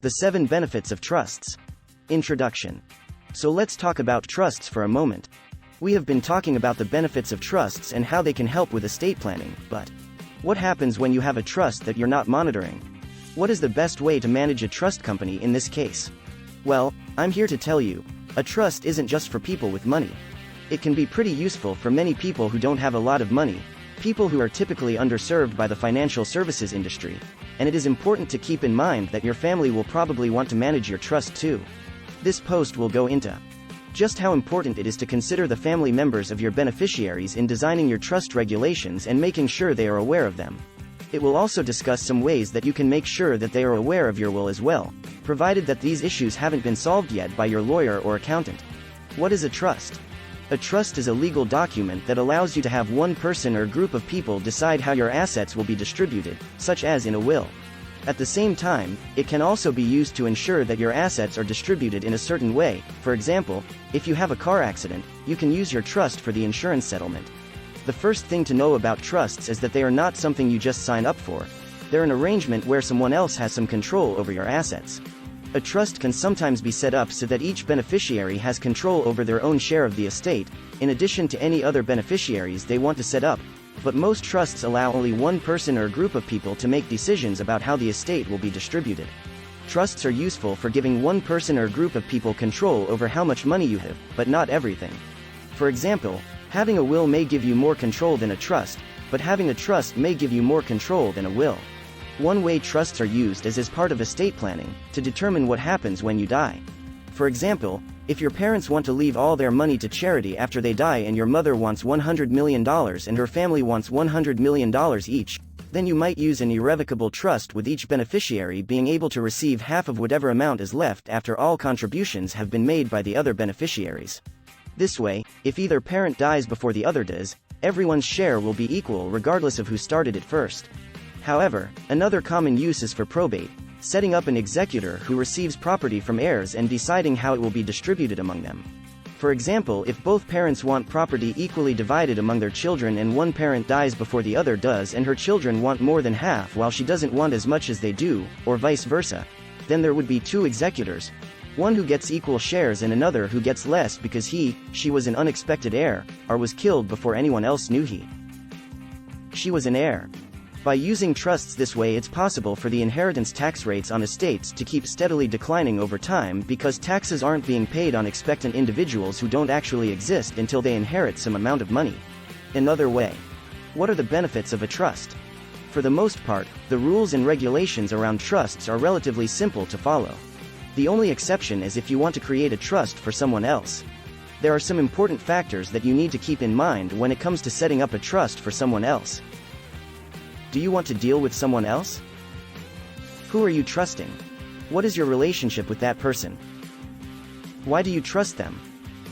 The 7 benefits of trusts. Introduction. So let's talk about trusts for a moment. We have been talking about the benefits of trusts and how they can help with estate planning, but what happens when you have a trust that you're not monitoring? What is the best way to manage a trust company in this case? Well, I'm here to tell you, a trust isn't just for people with money. It can be pretty useful for many people who don't have a lot of money, people who are typically underserved by the financial services industry, and it is important to keep in mind that your family will probably want to manage your trust too. This post will go into just how important it is to consider the family members of your beneficiaries in designing your trust regulations and making sure they are aware of them. It will also discuss some ways that you can make sure that they are aware of your will as well, provided that these issues haven't been solved yet by your lawyer or accountant. What is a trust? A trust is a legal document that allows you to have one person or group of people decide how your assets will be distributed, such as in a will. At the same time, it can also be used to ensure that your assets are distributed in a certain way. For example, if you have a car accident, you can use your trust for the insurance settlement. The first thing to know about trusts is that they are not something you just sign up for. They're an arrangement where someone else has some control over your assets. A trust can sometimes be set up so that each beneficiary has control over their own share of the estate, in addition to any other beneficiaries they want to set up, but most trusts allow only one person or group of people to make decisions about how the estate will be distributed. Trusts are useful for giving one person or group of people control over how much money you have, but not everything. For example, having a will may give you more control than a trust, but having a trust may give you more control than a will. One way trusts are used is as part of estate planning, to determine what happens when you die. For example, if your parents want to leave all their money to charity after they die and your mother wants $100 million and her family wants $100 million each, then you might use an irrevocable trust with each beneficiary being able to receive half of whatever amount is left after all contributions have been made by the other beneficiaries. This way, if either parent dies before the other does, everyone's share will be equal regardless of who started it first. However, another common use is for probate, setting up an executor who receives property from heirs and deciding how it will be distributed among them. For example, if both parents want property equally divided among their children and one parent dies before the other does and her children want more than half while she doesn't want as much as they do, or vice versa, then there would be 2 executors, one who gets equal shares and another who gets less because she was an unexpected heir, or was killed before anyone else knew she was an heir. By using trusts this way, it's possible for the inheritance tax rates on estates to keep steadily declining over time because taxes aren't being paid on expectant individuals who don't actually exist until they inherit some amount of money. Another way. What are the benefits of a trust? For the most part, the rules and regulations around trusts are relatively simple to follow. The only exception is if you want to create a trust for someone else. There are some important factors that you need to keep in mind when it comes to setting up a trust for someone else. Do you want to deal with someone else? Who are you trusting? What is your relationship with that person? Why do you trust them?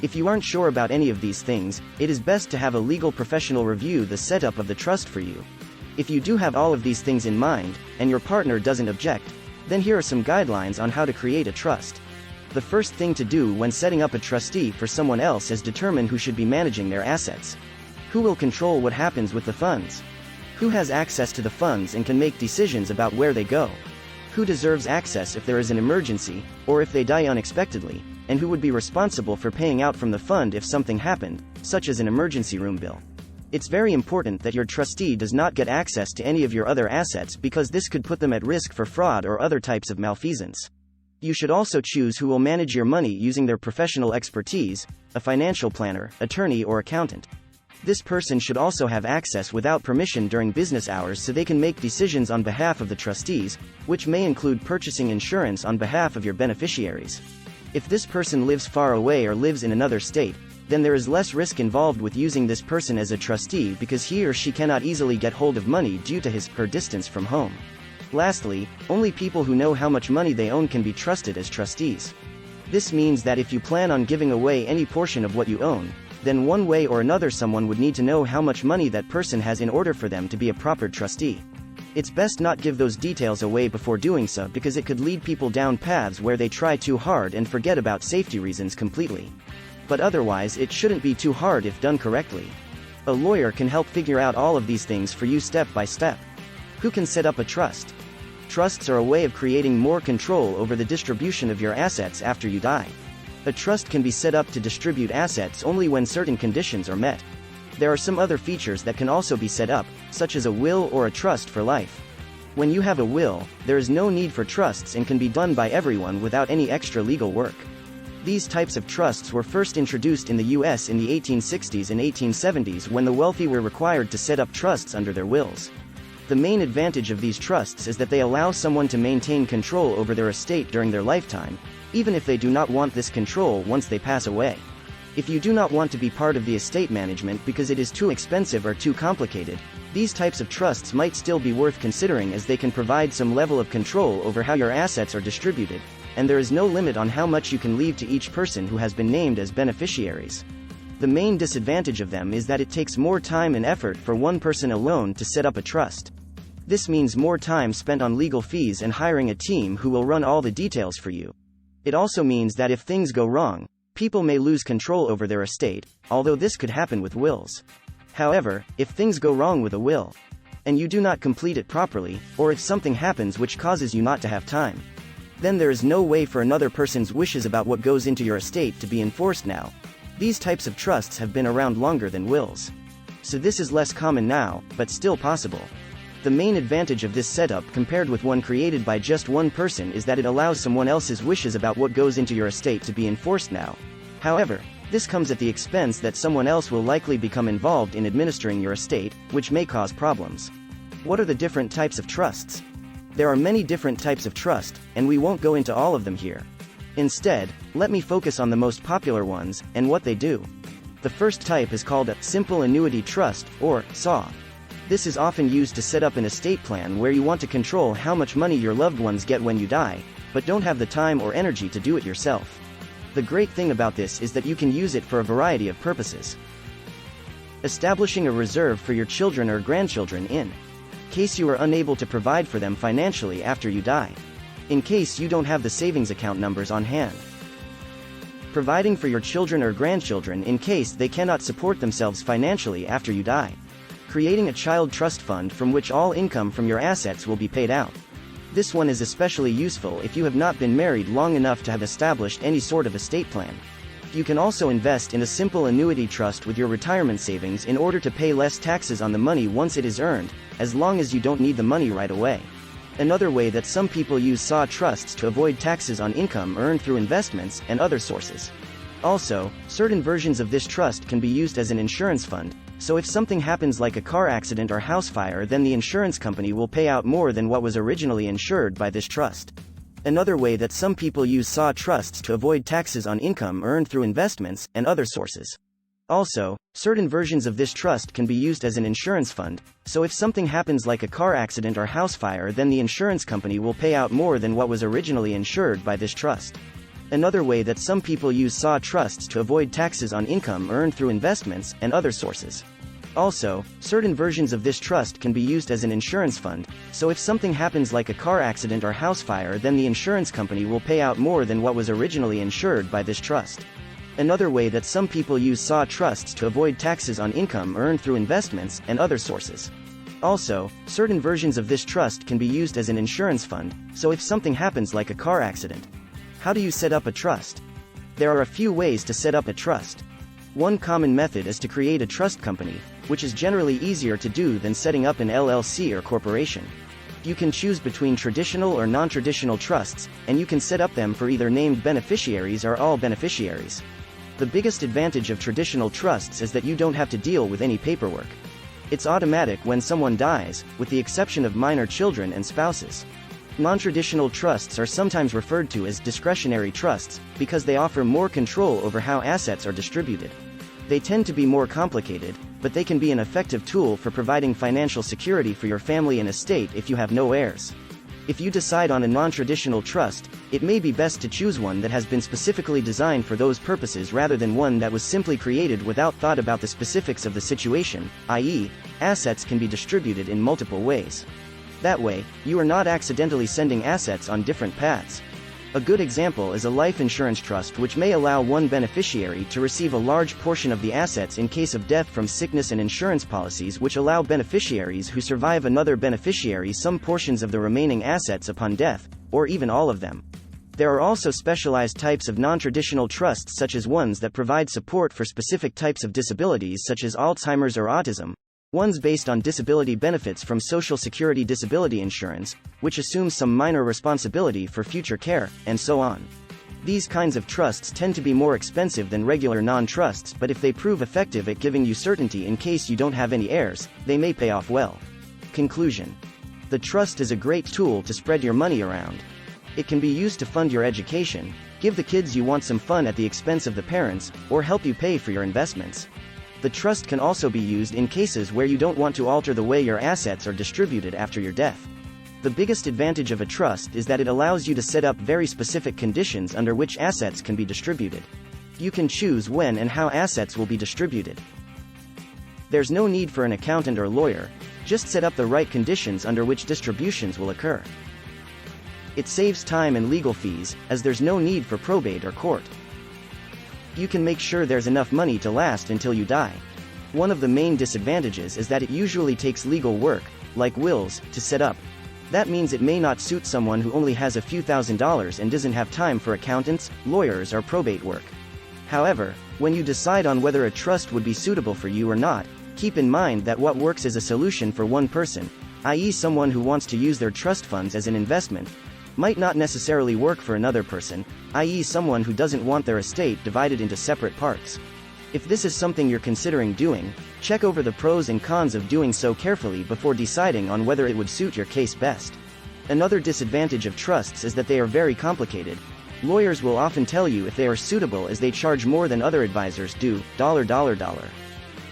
If you aren't sure about any of these things, it is best to have a legal professional review the setup of the trust for you. If you do have all of these things in mind, and your partner doesn't object, then here are some guidelines on how to create a trust. The first thing to do when setting up a trustee for someone else is determine who should be managing their assets. Who will control what happens with the funds? Who has access to the funds and can make decisions about where they go? Who deserves access if there is an emergency, or if they die unexpectedly, and who would be responsible for paying out from the fund if something happened, such as an emergency room bill? It's very important that your trustee does not get access to any of your other assets because this could put them at risk for fraud or other types of malfeasance. You should also choose who will manage your money using their professional expertise, a financial planner, attorney, or accountant. This person should also have access without permission during business hours so they can make decisions on behalf of the trustees, which may include purchasing insurance on behalf of your beneficiaries. If this person lives far away or lives in another state, then there is less risk involved with using this person as a trustee because he or she cannot easily get hold of money due to her distance from home. Lastly, only people who know how much money they own can be trusted as trustees. This means that if you plan on giving away any portion of what you own, then one way or another someone would need to know how much money that person has in order for them to be a proper trustee. It's best not give those details away before doing so because it could lead people down paths where they try too hard and forget about safety reasons completely. But otherwise it shouldn't be too hard if done correctly. A lawyer can help figure out all of these things for you step by step. Who can set up a trust? Trusts are a way of creating more control over the distribution of your assets after you die. A trust can be set up to distribute assets only when certain conditions are met. There are some other features that can also be set up, such as a will or a trust for life. When you have a will, there is no need for trusts and can be done by everyone without any extra legal work. These types of trusts were first introduced in the US in the 1860s and 1870s when the wealthy were required to set up trusts under their wills. The main advantage of these trusts is that they allow someone to maintain control over their estate during their lifetime, even if they do not want this control once they pass away. If you do not want to be part of the estate management because it is too expensive or too complicated, these types of trusts might still be worth considering as they can provide some level of control over how your assets are distributed, and there is no limit on how much you can leave to each person who has been named as beneficiaries. The main disadvantage of them is that it takes more time and effort for one person alone to set up a trust. This means more time spent on legal fees and hiring a team who will run all the details for you. It also means that if things go wrong, people may lose control over their estate, although this could happen with wills. However, if things go wrong with a will, and you do not complete it properly, or if something happens which causes you not to have time, then there is no way for another person's wishes about what goes into your estate to be enforced now. These types of trusts have been around longer than wills. So this is less common now, but still possible. The main advantage of this setup compared with one created by just one person is that it allows someone else's wishes about what goes into your estate to be enforced now. However, this comes at the expense that someone else will likely become involved in administering your estate, which may cause problems. What are the different types of trusts? There are many different types of trust, and we won't go into all of them here. Instead, let me focus on the most popular ones, and what they do. The first type is called a Simple Annuity Trust, or SAW. This is often used to set up an estate plan where you want to control how much money your loved ones get when you die, but don't have the time or energy to do it yourself. The great thing about this is that you can use it for a variety of purposes. Establishing a reserve for your children or grandchildren in case you are unable to provide for them financially after you die. In case you don't have the savings account numbers on hand. Providing for your children or grandchildren in case they cannot support themselves financially after you die. Creating a child trust fund from which all income from your assets will be paid out. This one is especially useful if you have not been married long enough to have established any sort of estate plan. You can also invest in a simple annuity trust with your retirement savings in order to pay less taxes on the money once it is earned, as long as you don't need the money right away. Another way that some people use SAW trusts to avoid taxes on income earned through investments and other sources. Also, certain versions of this trust can be used as an insurance fund, so if something happens like a car accident or house fire, then the insurance company will pay out more than what was originally insured by this trust. Another way that some people use SAW trusts to avoid taxes on income earned through investments and other sources. Also, certain versions of this trust can be used as an insurance fund, so if something happens like a car accident or house fire, then the insurance company will pay out more than what was originally insured by this trust. Another way that some people use SAW trusts to avoid taxes on income earned through investments and other sources. Also, certain versions of this trust can be used as an insurance fund, so if something happens like a car accident or house fire, then the insurance company will pay out more than what was originally insured by this trust. Another way that some people use SAW trusts to avoid taxes on income earned through investments and other sources. Also, certain versions of this trust can be used as an insurance fund, so if something happens like a car accident. How do you set up a trust? There are a few ways to set up a trust. One common method is to create a trust company, which is generally easier to do than setting up an LLC or corporation. You can choose between traditional or non-traditional trusts, and you can set up them for either named beneficiaries or all beneficiaries. The biggest advantage of traditional trusts is that you don't have to deal with any paperwork. It's automatic when someone dies, with the exception of minor children and spouses. Non-traditional trusts are sometimes referred to as discretionary trusts, because they offer more control over how assets are distributed. They tend to be more complicated, but they can be an effective tool for providing financial security for your family and estate if you have no heirs. If you decide on a non-traditional trust, it may be best to choose one that has been specifically designed for those purposes rather than one that was simply created without thought about the specifics of the situation, i.e., assets can be distributed in multiple ways. That way, you are not accidentally sending assets on different paths. A good example is a life insurance trust, which may allow one beneficiary to receive a large portion of the assets in case of death from sickness, and insurance policies which allow beneficiaries who survive another beneficiary some portions of the remaining assets upon death, or even all of them. There are also specialized types of non-traditional trusts, such as ones that provide support for specific types of disabilities such as Alzheimer's or autism, ones based on disability benefits from Social Security disability insurance, which assumes some minor responsibility for future care, and so on. These kinds of trusts tend to be more expensive than regular non-trusts, but if they prove effective at giving you certainty in case you don't have any heirs, they may pay off well. Conclusion. The trust is a great tool to spread your money around. It can be used to fund your education, give the kids you want some fun at the expense of the parents, or help you pay for your investments. The trust can also be used in cases where you don't want to alter the way your assets are distributed after your death. The biggest advantage of a trust is that it allows you to set up very specific conditions under which assets can be distributed. You can choose when and how assets will be distributed. There's no need for an accountant or lawyer, just set up the right conditions under which distributions will occur. It saves time and legal fees, as there's no need for probate or court. You can make sure there's enough money to last until you die. One of the main disadvantages is that it usually takes legal work, like wills, to set up. That means it may not suit someone who only has a few $1,000s and doesn't have time for accountants, lawyers, or probate work. However, when you decide on whether a trust would be suitable for you or not, keep in mind that what works as a solution for one person, i.e., someone who wants to use their trust funds as an investment, might not necessarily work for another person, i.e., someone who doesn't want their estate divided into separate parts. If this is something you're considering doing, check over the pros and cons of doing so carefully before deciding on whether it would suit your case best. Another disadvantage of trusts is that they are very complicated. Lawyers will often tell you if they are suitable, as they charge more than other advisors do.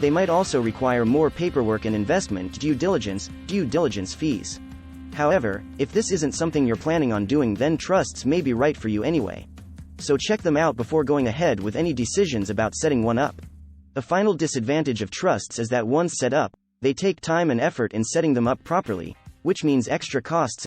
They might also require more paperwork and investment due diligence fees. However, if this isn't something you're planning on doing, then trusts may be right for you anyway. So check them out before going ahead with any decisions about setting one up. A final disadvantage of trusts is that once set up, they take time and effort in setting them up properly, which means extra costs